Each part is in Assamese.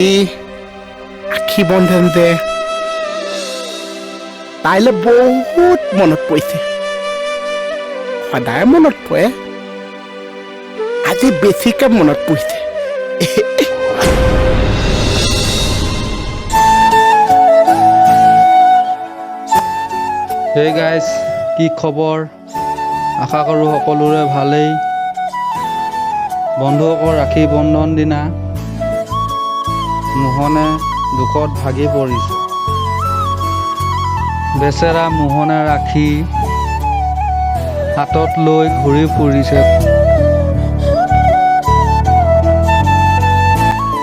আখি বন্ধন যে তাইলে বহুত মনত পৰিছে সদায় মনত পৰে আজি বেছিকে মনত পৰিছে হে গাইজ কি খবৰ আশা কৰোঁ সকলোৰে ভালেই বন্ধুসকল ৰাখী বন্ধন দিনা মোহনে দুখত ভাগি পৰিছে বেচেৰা মোহনে ৰাখী হাতত লৈ ঘূৰি ফুৰিছে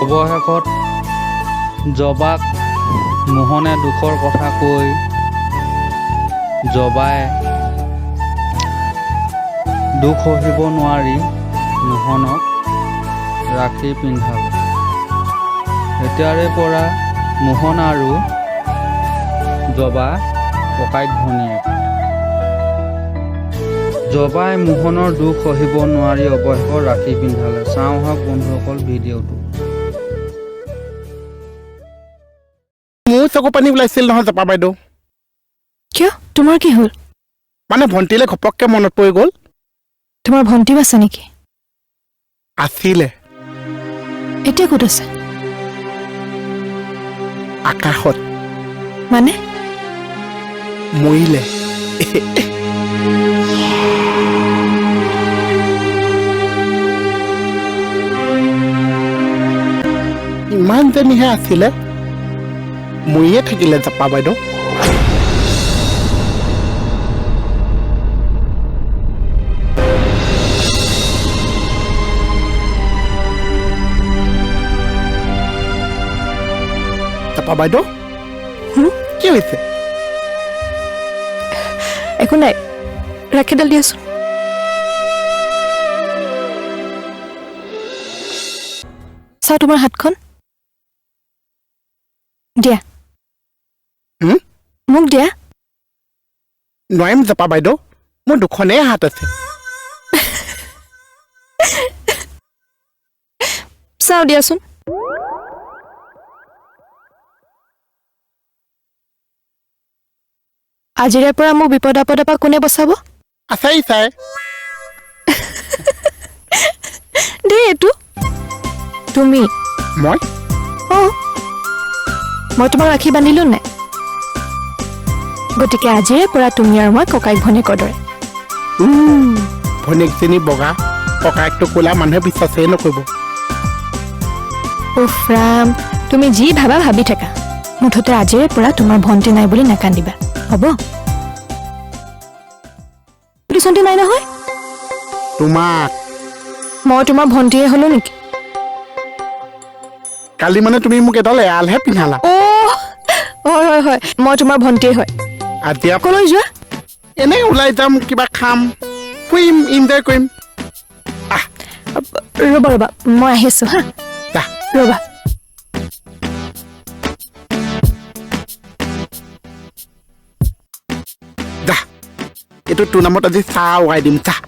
অৱশেষত জবাক মোহনে দুখৰ কথা কৈ জবাই দুখ সহিব নোৱাৰি মোহনক ৰাখী পিন্ধালে এতিয়াৰে পৰা মোহন আৰু জবা ককাইক ভনীয়েক জবাই মোহনৰ দুখ সহিব নোৱাৰি অৱশেষত ৰাখী পিন্ধালে চাওঁ আহক বন্ধুসকল ভিডিঅ'টো মোৰ চকু পানী ওলাইছিল নহয় জপা বাইদেউ কিয় তোমাৰ কি হ'ল মানে ভণ্টিলে ঘপককে মনত পৰি গ'ল তোমাৰ ভণ্টি আছে নেকি আছিলে এতিয়া ক'ত আছে আকাশত মানে মৰিলে ইমান যেনিহে আছিলে মৰিয়ে থাকিলে জপা বাইদেউ জপা বাইদেউ কি হৈছে একো নাই ৰাখীডাল দিয়াচোন চা তোমাৰ হাতখন দিয়া মোক দিয়া নোৱাৰিম জপা বাইদেউ মোৰ দুখনেই হাত আছে চাও দিয়াচোন আজিৰে পৰা মোক বিপদ আপদৰ পৰা কোনে বচাব আছাই চাই দেই এইটো তুমি মই মই তোমাক ৰাখি বান্ধিলো নাই গতিকে আজিৰে পৰা তুমি আৰু মই ককাইক ভনীয়েকৰ দৰে ভনীয়েকজনী বগা ককায়েকটো ক'লা মানুহে বিশ্বাসেই নকৰিব উফ ৰাম তুমি যি ভাবা ভাবি থাকা মুঠতে আজিৰে পৰা তোমাৰ ভণ্টি নাই বুলি নাকান্দিবা হ'ব ভণ্টি নাই নহয় তোমাক মই তোমাৰ ভণ্টিয়ে হলো নেকি কালি মানে তুমি মোক এডাল এৰালহে পিন্ধালা হয় হয় হয় মই তোমাৰ ভণ্টিয়ে হয় আজি কলৈ যোৱা এনেই ওলাই যাম কিবা খাম ফুৰিম এনজয় কৰিম ৰ'বা ৰ'বা মই আহিছো হা যা ৰ'বা যা এইটো তোৰ নামত আজি চাহ উৰাই দিম চাহ